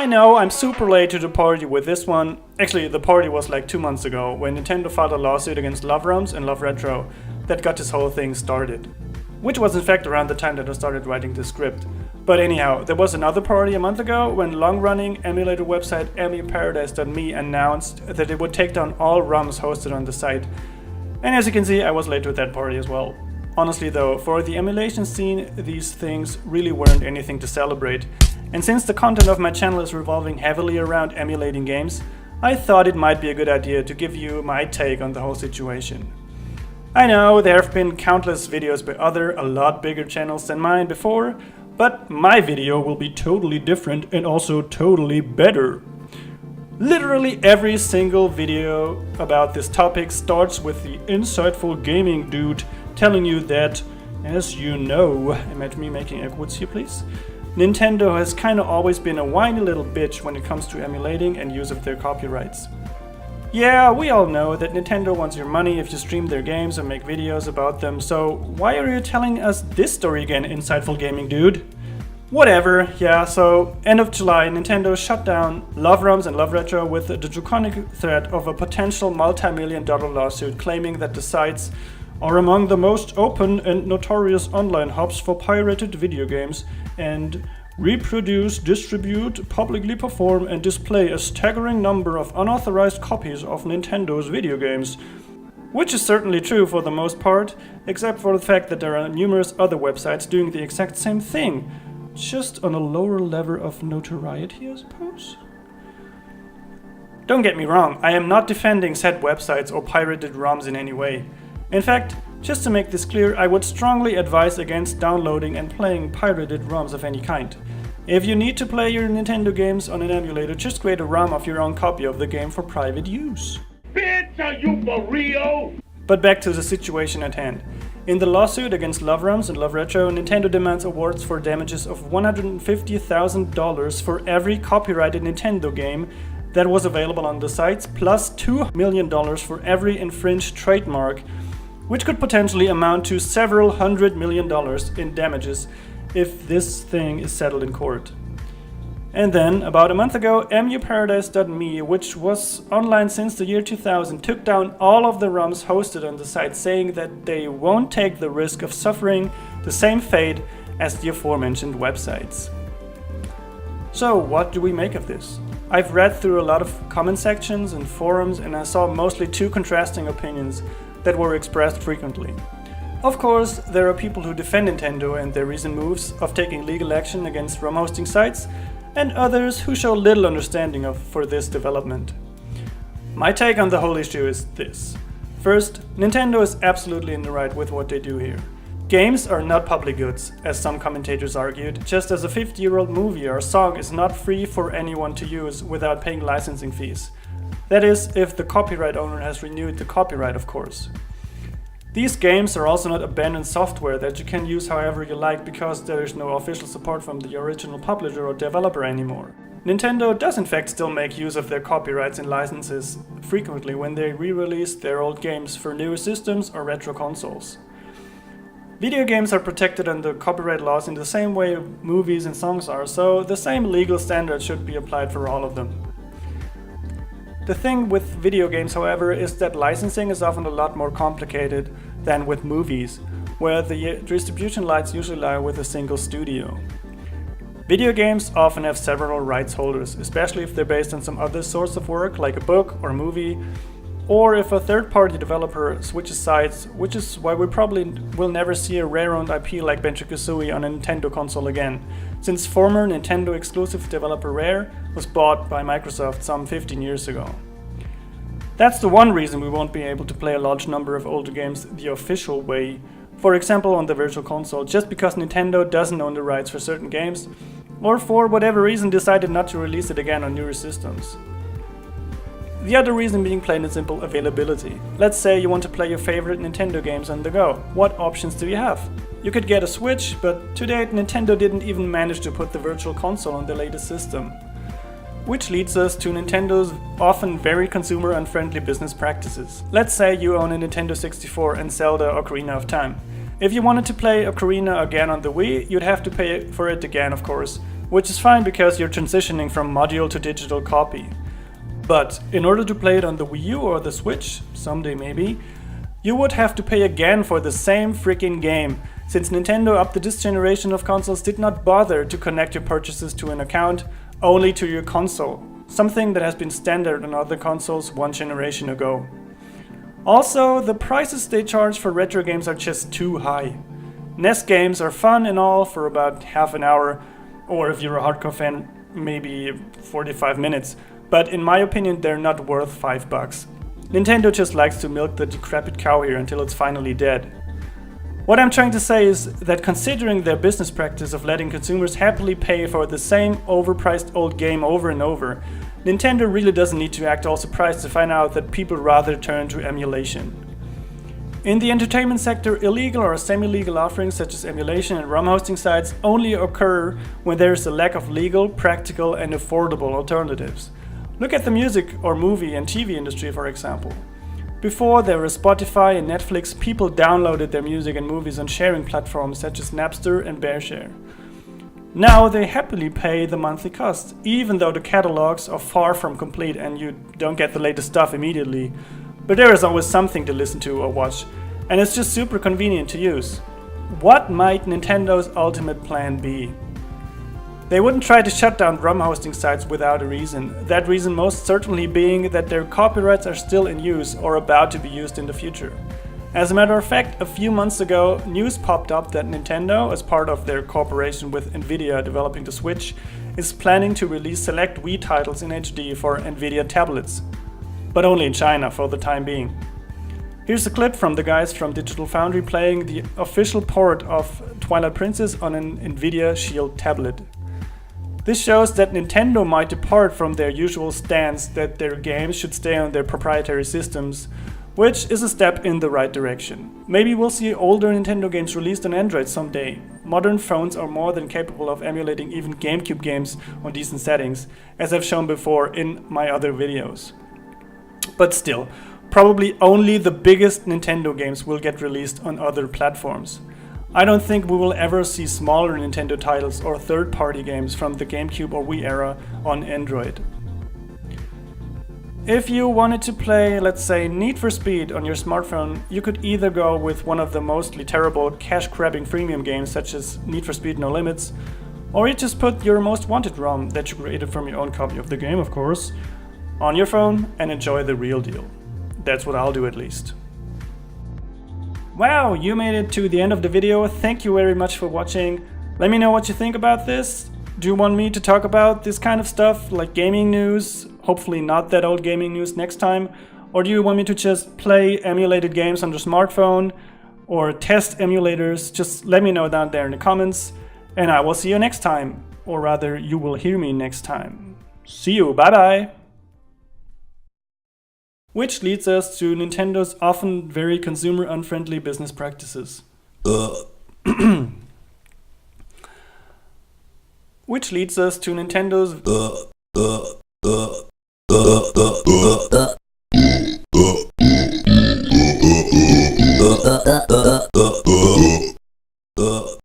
know I'm super late to the party with this one. Actually, the party was like 2 months ago when Nintendo filed a lawsuit against LoveROms and LoveRetro that got this whole thing started. Which was in fact around the time that I started writing the script. But anyhow, there was another party a month ago when long-running emulator website EMUparadise.me announced that it would take down all ROMs hosted on the site. And as you can see, I was late to that party as well. Honestly though, for the emulation scene, these things really weren't anything to celebrate. And since the content of my channel is revolving heavily around emulating games, I thought it might be a good idea to give you my take on the whole situation. I know there have been countless videos by other, a lot bigger channels than mine before, but my video will be totally different and also totally better. Literally every single video about this topic starts with the insightful gaming dude telling you that, as you know, imagine me making air quotes here please, Nintendo has kinda always been a whiny little bitch when it comes to emulating and use of their copyrights. Yeah, we all know that Nintendo wants your money if you stream their games or make videos about them, so why are you telling us this story again, insightful gaming dude? Whatever, yeah, so end of July, Nintendo shut down LoveROms and LoveRetro with the draconic threat of a potential multi-million-dollar lawsuit claiming that the sites are among the most open and notorious online hubs for pirated video games and reproduce, distribute, publicly perform and display a staggering number of unauthorized copies of Nintendo's video games. Which is certainly true for the most part, except for the fact that there are numerous other websites doing the exact same thing, just on a lower level of notoriety, I suppose? Don't get me wrong, I am not defending said websites or pirated ROMs in any way. In fact, just to make this clear, I would strongly advise against downloading and playing pirated ROMs of any kind. If you need to play your Nintendo games on an emulator, just create a ROM of your own copy of the game for private use. Bitch, are you for real? But back to the situation at hand. In the lawsuit against LoveROms and LoveRetro, Nintendo demands awards for damages of $150,000 for every copyrighted Nintendo game that was available on the sites, plus $2 million for every infringed trademark, which could potentially amount to several $100 million in damages if this thing is settled in court. And then, about a month ago, EMUparadise.me, which was online since the year 2000, took down all of the ROMs hosted on the site, saying that they won't take the risk of suffering the same fate as the aforementioned websites. So, what do we make of this? I've read through a lot of comment sections and forums, and I saw mostly two contrasting opinions that were expressed frequently. Of course, there are people who defend Nintendo and their recent moves of taking legal action against ROM hosting sites, and others who show little understanding for this development. My take on the whole issue is this. First, Nintendo is absolutely in the right with what they do here. Games are not public goods, as some commentators argued, just as a 50-year-old movie or song is not free for anyone to use without paying licensing fees. That is, if the copyright owner has renewed the copyright, of course. These games are also not abandoned software that you can use however you like because there is no official support from the original publisher or developer anymore. Nintendo does in fact still make use of their copyrights and licenses frequently when they re-release their old games for newer systems or retro consoles. Video games are protected under copyright laws in the same way movies and songs are, so the same legal standards should be applied for all of them. The thing with video games, however, is that licensing is often a lot more complicated than with movies, where the distribution rights usually lie with a single studio. Video games often have several rights holders, especially if they're based on some other source of work, like a book or movie, or if a third-party developer switches sites, which is why we probably will never see a rare-owned IP like Banjo-Kazooie on a Nintendo console again, since former Nintendo exclusive developer Rare was bought by Microsoft some 15 years ago. That's the one reason we won't be able to play a large number of older games the official way, for example on the Virtual Console, just because Nintendo doesn't own the rights for certain games, or for whatever reason decided not to release it again on newer systems. The other reason being plain and simple availability. Let's say you want to play your favorite Nintendo games on the go. What options do you have? You could get a Switch, but to date Nintendo didn't even manage to put the Virtual Console on the latest system. Which leads us to Nintendo's often very consumer-unfriendly business practices. Let's say you own a Nintendo 64 and Zelda Ocarina of Time. If you wanted to play Ocarina again on the Wii, you'd have to pay for it again, of course, which is fine because you're transitioning from module to digital copy. But in order to play it on the Wii U or the Switch, someday maybe, you would have to pay again for the same freaking game, since Nintendo up to this generation of consoles did not bother to connect your purchases to an account, only to your console, something that has been standard on other consoles one generation ago. Also, the prices they charge for retro games are just too high. NES games are fun and all for about half an hour, or if you're a hardcore fan, maybe 45 minutes, but in my opinion they're not worth $5. Nintendo just likes to milk the decrepit cow here until it's finally dead. What I'm trying to say is that considering their business practice of letting consumers happily pay for the same overpriced old game over and over, Nintendo really doesn't need to act all surprised to find out that people rather turn to emulation. In the entertainment sector, illegal or semi-legal offerings such as emulation and ROM hosting sites only occur when there is a lack of legal, practical, and affordable alternatives. Look at the music or movie and TV industry, for example. Before there were Spotify and Netflix, people downloaded their music and movies on sharing platforms such as Napster and BearShare. Now they happily pay the monthly cost, even though the catalogs are far from complete and you don't get the latest stuff immediately. But there is always something to listen to or watch, and it's just super convenient to use. What might Nintendo's ultimate plan be? They wouldn't try to shut down ROM hosting sites without a reason, that reason most certainly being that their copyrights are still in use or about to be used in the future. As a matter of fact, a few months ago, news popped up that Nintendo, as part of their cooperation with Nvidia developing the Switch, is planning to release select Wii titles in HD for Nvidia tablets, but only in China for the time being. Here's a clip from the guys from Digital Foundry playing the official port of Twilight Princess on an Nvidia Shield tablet. This shows that Nintendo might depart from their usual stance that their games should stay on their proprietary systems, which is a step in the right direction. Maybe we'll see older Nintendo games released on Android someday. Modern phones are more than capable of emulating even GameCube games on decent settings, as I've shown before in my other videos. But still, probably only the biggest Nintendo games will get released on other platforms. I don't think we will ever see smaller Nintendo titles or third-party games from the GameCube or Wii era on Android. If you wanted to play, let's say, Need for Speed on your smartphone, you could either go with one of the mostly terrible cash-grabbing freemium games such as Need for Speed No Limits, or you just put your most wanted ROM that you created from your own copy of the game, of course, on your phone and enjoy the real deal. That's what I'll do at least. Wow, you made it to the end of the video. Thank you very much for watching. Let me know what you think about this. Do you want me to talk about this kind of stuff, like gaming news? Hopefully not that old gaming news next time. Or do you want me to just play emulated games on your smartphone? Or test emulators? Just let me know down there in the comments. And I will see you next time. Or rather, you will hear me next time. See you, bye bye! Which leads us to Nintendo's often very consumer-unfriendly business practices. Which leads us to Nintendo's